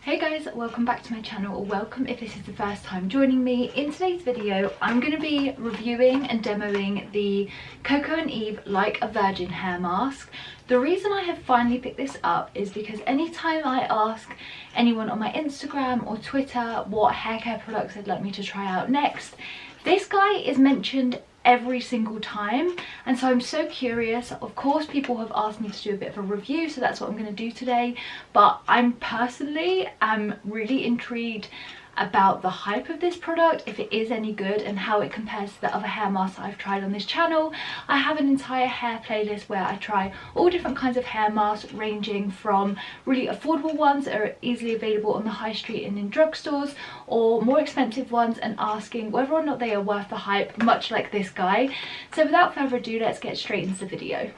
Hey guys, welcome back to my channel, or welcome if this is the first time joining me. In today's video, I'm going to be reviewing and demoing the Coco and Eve Like a Virgin hair mask. The reason I have finally picked this up is because anytime I ask anyone on my Instagram or Twitter what hair care products they'd like me to try out next, this guy is mentioned every single time, and so I'm so curious. Of course, people have asked me to do a bit of a review, so that's what I'm going to do today, but I'm personally really intrigued about the hype of this product, if it is any good, and how it compares to the other hair masks I've tried on this channel. I have an entire hair playlist where I try all different kinds of hair masks, ranging from really affordable ones that are easily available on the high street and in drugstores, or more expensive ones, and asking whether or not they are worth the hype, much like this guy. So without further ado, let's get straight into the video.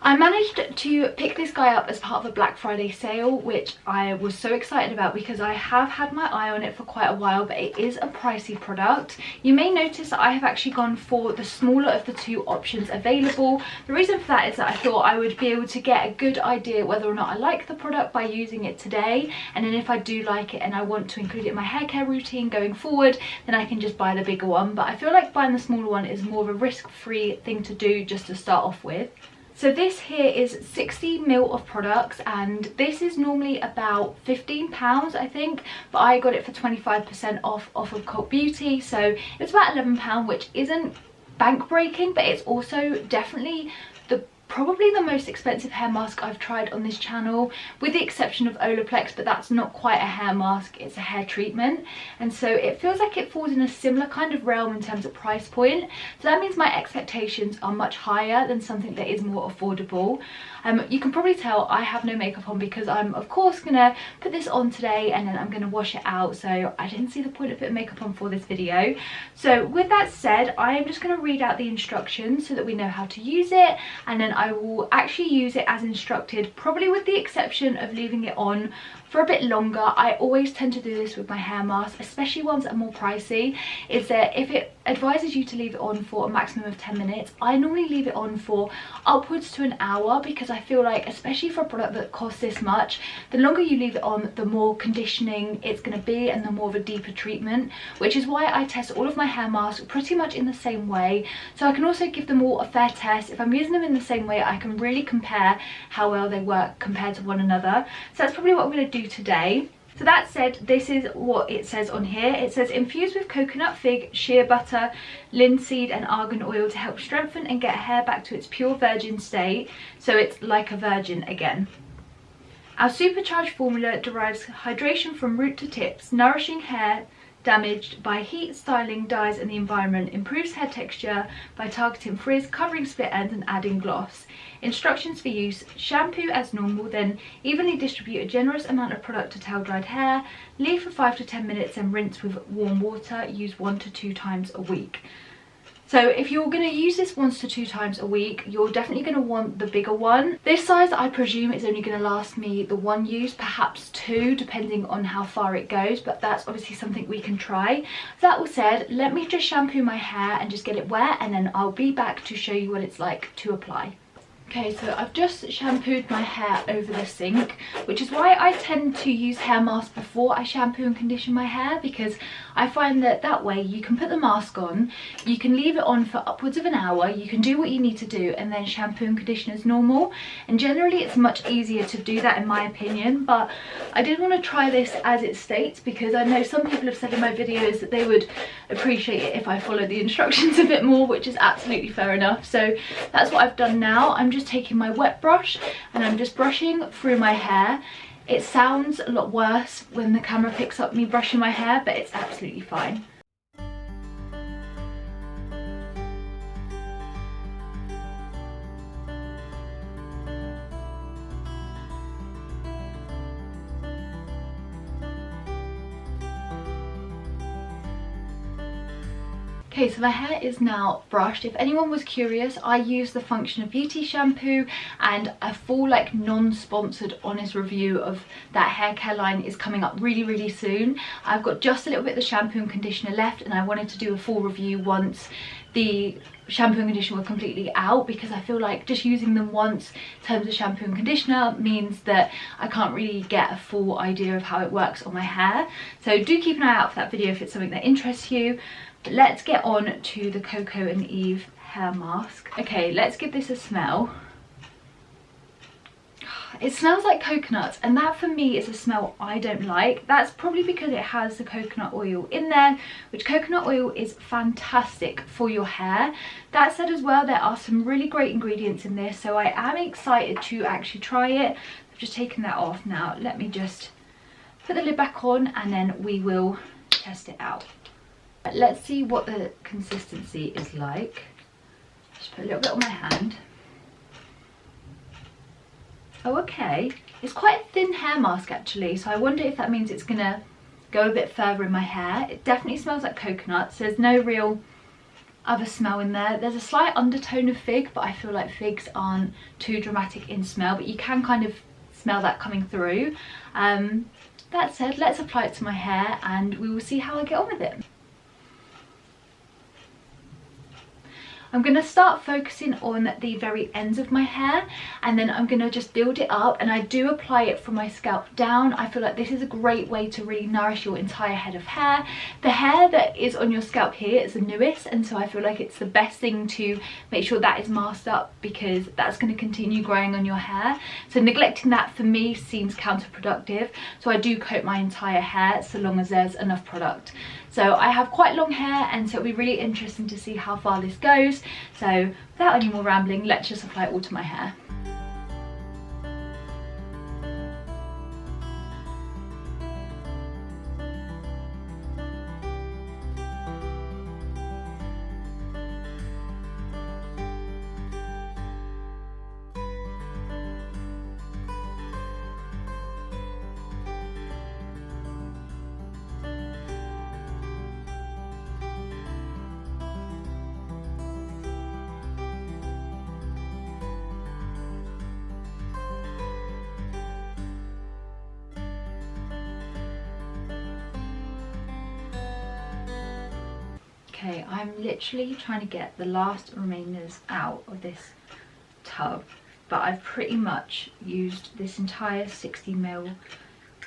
I managed to pick this guy up as part of a Black Friday sale, which I was so excited about because I have had my eye on it for quite a while, but it is a pricey product. You may notice that I have actually gone for the smaller of the two options available. The reason for that is that I thought I would be able to get a good idea whether or not I like the product by using it today, and then if I do like it and I want to include it in my hair care routine going forward, then I can just buy the bigger one. But I feel like buying the smaller one is more of a risk-free thing to do just to start off with. So this here is 60 ml of products, and this is normally about £15 I think, but I got it for 25% off of Cult Beauty, so it's about £11, which isn't bank breaking, but it's also definitely probably the most expensive hair mask I've tried on this channel, with the exception of Olaplex, but that's not quite a hair mask, it's a hair treatment, and so it feels like it falls in a similar kind of realm in terms of price point. So that means my expectations are much higher than something that is more affordable. You can probably tell I have no makeup on because I'm of course gonna put this on today and then I'm gonna wash it out, so I didn't see the point of putting makeup on for this video. So with that said, I am just gonna read out the instructions so that we know how to use it, and then I will actually use it as instructed, probably with the exception of leaving it on for a bit longer. I always tend to do this with my hair masks, especially ones that are more pricey, is that if it advises you to leave it on for a maximum of 10 minutes, I normally leave it on for upwards to an hour, because I feel like, especially for a product that costs this much, the longer you leave it on, the more conditioning it's going to be and the more of a deeper treatment, which is why I test all of my hair masks pretty much in the same way, so I can also give them all a fair test. If I'm using them in the same way, I can really compare how well they work compared to one another. So that's probably what I'm going to do today. So that said, this is what it says on here. It says infused with coconut, fig, shea butter, linseed and argan oil to help strengthen and get hair back to its pure virgin state, so it's like a virgin again. Our supercharged formula derives hydration from root to tips, nourishing hair damaged by heat, styling, dyes and the environment, improves hair texture by targeting frizz, covering split ends and adding gloss. Instructions for use: shampoo as normal, then evenly distribute a generous amount of product to towel dried hair, leave for 5 to 10 minutes and rinse with warm water. Use 1 to 2 times a week. So if you're going to use this 1 to 2 times a week, you're definitely going to want the bigger one. This size, I presume, is only going to last me the 1 use, perhaps 2, depending on how far it goes, but that's obviously something we can try. That all said, let me just shampoo my hair and just get it wet, and then I'll be back to show you what it's like to apply. Okay, so I've just shampooed my hair over the sink, which is why I tend to use hair masks before I shampoo and condition my hair, because I find that way you can put the mask on, you can leave it on for upwards of an hour, you can do what you need to do and then shampoo and condition as normal, and generally it's much easier to do that in my opinion. But I did want to try this as it states, because I know some people have said in my videos that they would appreciate it if I followed the instructions a bit more, which is absolutely fair enough. So that's what I've done now. I'm just taking my wet brush and I'm just brushing through my hair. It sounds a lot worse when the camera picks up me brushing my hair, but it's absolutely fine. Okay, so my hair is now brushed. If anyone was curious, I use the Function of Beauty shampoo, and a full like non-sponsored honest review of that hair care line is coming up really soon. I've got just a little bit of the shampoo and conditioner left, and I wanted to do a full review once the shampoo and conditioner were completely out, because I feel like just using them once in terms of shampoo and conditioner means that I can't really get a full idea of how it works on my hair. So do keep an eye out for that video if it's something that interests you. But let's get on to the Coco and Eve hair mask. Okay, let's give this a smell. It smells like coconut, and that for me is a smell I don't like. That's probably because it has the coconut oil in there, which coconut oil is fantastic for your hair. That said as well, there are some really great ingredients in this, so I am excited to actually try it. I've just taken that off now. Let me just put the lid back on and then we will test it out. Let's see what the consistency is like. Just put a little bit on my hand. Oh, okay. It's quite a thin hair mask actually, so I wonder if that means it's gonna go a bit further in my hair. It definitely smells like coconuts. There's no real other smell in there. There's a slight undertone of fig, but I feel like figs aren't too dramatic in smell, but you can kind of smell that coming through. That said, let's apply it to my hair and we will see how I get on with it. I'm going to start focusing on the very ends of my hair, and then I'm going to just build it up, and I do apply it from my scalp down. I feel like this is a great way to really nourish your entire head of hair. The hair that is on your scalp here is the newest, and so I feel like it's the best thing to make sure that is masked up, because that's going to continue growing on your hair. So neglecting that for me seems counterproductive, so I do coat my entire hair so long as there's enough product. So I have quite long hair, and so it'll be really interesting to see how far this goes. So without any more rambling, let's just apply it all to my hair. Okay, I'm literally trying to get the last remainders out of this tub, but I've pretty much used this entire 60ml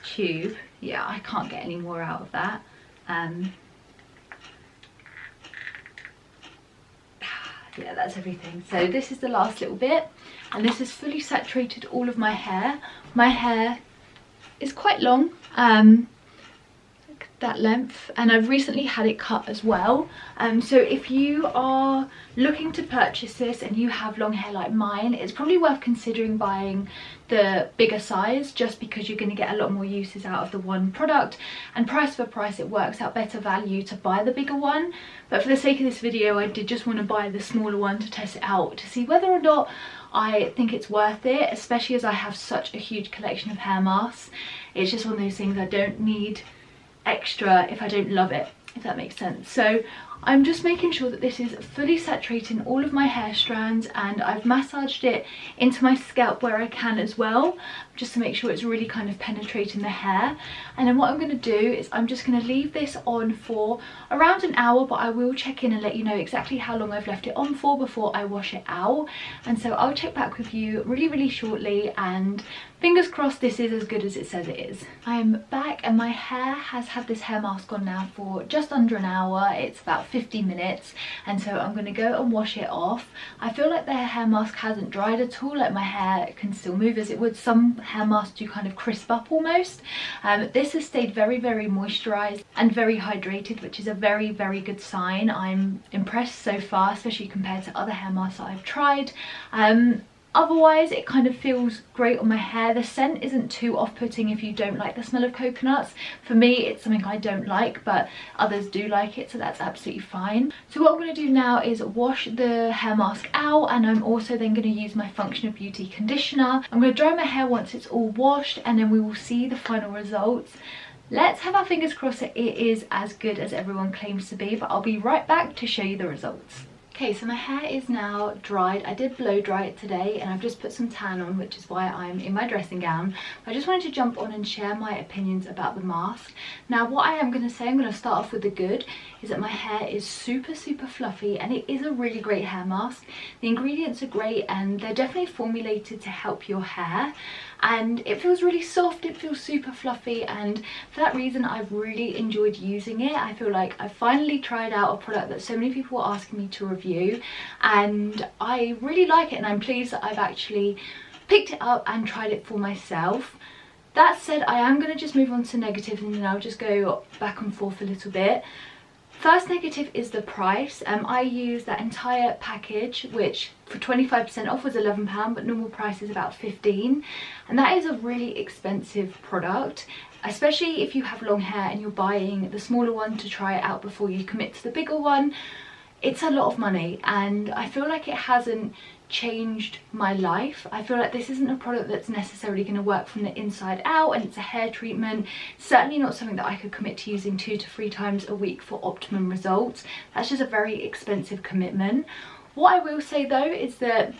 tube. Yeah, I can't get any more out of that. Yeah, that's everything. So this is the last little bit, and this has fully saturated all of my hair. My hair is quite long, that length, and I've recently had it cut as well. So if you are looking to purchase this and you have long hair like mine, it's probably worth considering buying the bigger size, just because you're going to get a lot more uses out of the one product, and price for price it works out better value to buy the bigger one. But for the sake of this video, I did just want to buy the smaller one to test it out to see whether or not I think it's worth it, especially as I have such a huge collection of hair masks. It's just one of those things I don't need extra if I don't love it, if that makes sense. So I'm just making sure that this is fully saturating all of my hair strands, and I've massaged it into my scalp where I can as well, just to make sure it's really kind of penetrating the hair. And then what I'm going to do is I'm just going to leave this on for around an hour, but I will check in and let you know exactly how long I've left it on for before I wash it out. And so I'll check back with you really shortly, and fingers crossed this is as good as it says it is. I am back, and my hair has had this hair mask on now for just under an hour. It's about 50 minutes, and so I'm going to go and wash it off. I feel like the hair mask hasn't dried at all, like my hair can still move as it would. Some hair masks do kind of crisp up almost. This has stayed very moisturized and very hydrated, which is a very good sign. I'm impressed so far, especially compared to other hair masks that I've tried. Otherwise, it kind of feels great on my hair. The scent isn't too off-putting if you don't like the smell of coconuts. For me, it's something I don't like, but others do like it, so that's absolutely fine. So what I'm going to do now is wash the hair mask out, and I'm also then going to use my Function of Beauty conditioner. I'm going to dry my hair once it's all washed, and then we will see the final results. Let's have our fingers crossed that it is as good as everyone claims to be, but I'll be right back to show you the results. Okay, so my hair is now dried. I did blow dry it today and I've just put some tan on, which is why I'm in my dressing gown. I just wanted to jump on and share my opinions about the mask. Now, what I am going to say, I'm going to start off with the good, is that my hair is super fluffy and it is a really great hair mask. The ingredients are great and they're definitely formulated to help your hair. And it feels really soft, it feels super fluffy, and for that reason I've really enjoyed using it. I feel like I've finally tried out a product that so many people were asking me to review, and I really like it, and I'm pleased that I've actually picked it up and tried it for myself. That said, I am going to just move on to negatives and then I'll just go back and forth a little bit. First negative is the price. I used that entire package, which for 25% off was £11, but normal price is about £15, and that is a really expensive product, especially if you have long hair and you're buying the smaller one to try it out before you commit to the bigger one. It's a lot of money, and I feel like it hasn't changed my life. I feel like this isn't a product that's necessarily going to work from the inside out, and it's a hair treatment, certainly not something that I could commit to using 2 to 3 times a week for optimum results. That's just a very expensive commitment. What I will say though is that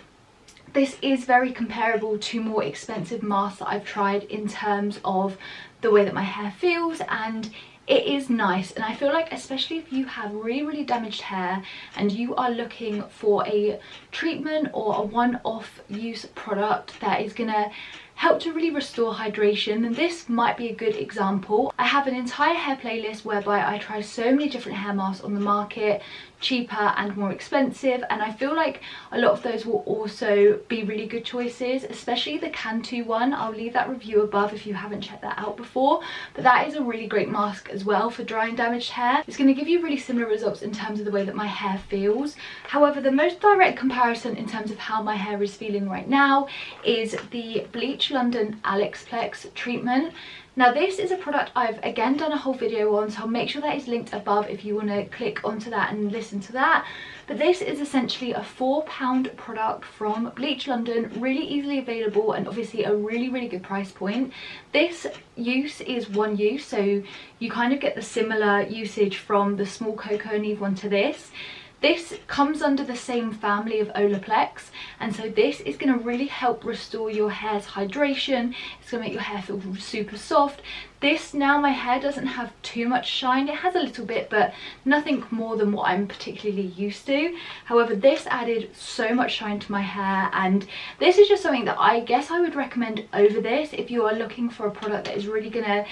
this is very comparable to more expensive masks that I've tried in terms of the way that my hair feels, and it is nice. And I feel like, especially if you have really damaged hair and you are looking for a treatment or a one-off use product that is gonna help to really restore hydration, then this might be a good example. I have an entire hair playlist whereby I try so many different hair masks on the market, cheaper and more expensive, and I feel like a lot of those will also be really good choices, especially the Cantu one. I'll leave that review above if you haven't checked that out before, but that is a really great mask as well for dry and damaged hair. It's going to give you really similar results in terms of the way that my hair feels. However, the most direct comparison in terms of how my hair is feeling right now is the Bleach London Alexplex treatment. Now, this is a product I've again done a whole video on, so I'll make sure that is linked above if you want to click onto that and listen to that. But this is essentially a £4 product from Bleach London, really easily available and obviously a really good price point. This use is one use, so you kind of get the similar usage from the small Coco and Eve one to this. This comes under the same family of Olaplex, and so this is going to really help restore your hair's hydration. It's going to make your hair feel super soft. This, now my hair doesn't have too much shine. It has a little bit, but nothing more than what I'm particularly used to. However, this added so much shine to my hair, and this is just something that I guess I would recommend over this if you are looking for a product that is really going to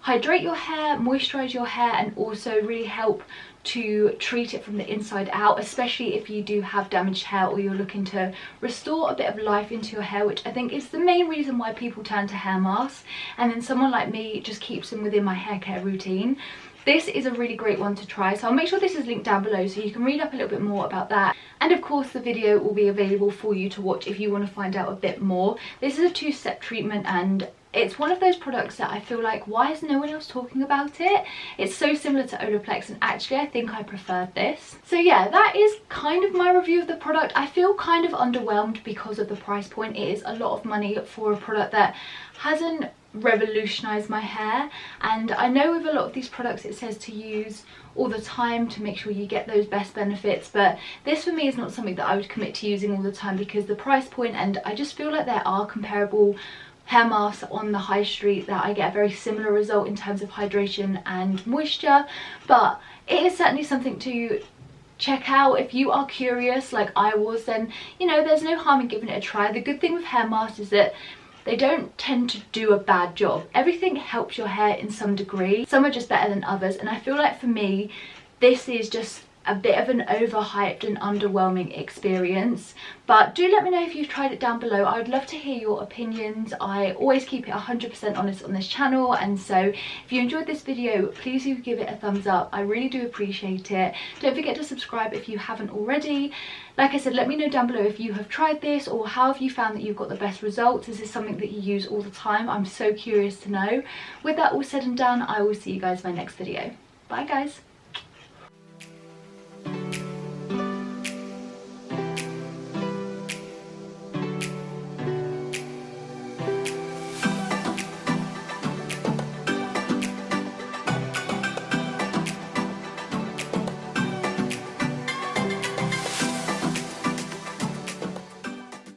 hydrate your hair, moisturize your hair, and also really help to treat it from the inside out, especially if you do have damaged hair or you're looking to restore a bit of life into your hair, which I think is the main reason why people turn to hair masks, and then someone like me just keeps them within my hair care routine. This is a really great one to try, so I'll make sure this is linked down below so you can read up a little bit more about that. And of course the video will be available for you to watch if you want to find out a bit more. This is a 2-step treatment, and it's one of those products that I feel like, why is no one else talking about it? It's so similar to Olaplex, and actually I think I preferred this. So yeah, that is kind of my review of the product. I feel kind of underwhelmed because of the price point. It is a lot of money for a product that hasn't revolutionized my hair, and I know with a lot of these products it says to use all the time to make sure you get those best benefits, but this for me is not something that I would commit to using all the time because the price point, and I just feel like there are comparable hair masks on the high street that I get a very similar result in terms of hydration and moisture. But it is certainly something to check out if you are curious like I was. Then, you know, there's no harm in giving it a try. The good thing with hair masks is that they don't tend to do a bad job. Everything helps your hair in some degree. Some are just better than others, and I feel like for me this is just a bit of an overhyped and underwhelming experience. But do let me know if you've tried it down below. I would love to hear your opinions. I always keep it 100% honest on this channel, and so if you enjoyed this video, please do give it a thumbs up. I really do appreciate it. Don't forget to subscribe if you haven't already. Like I said, let me know down below if you have tried this, or how have you found that you've got the best results. Is this something that you use all the time? I'm so curious to know. With that all said and done, I will see you guys in my next video. Bye guys.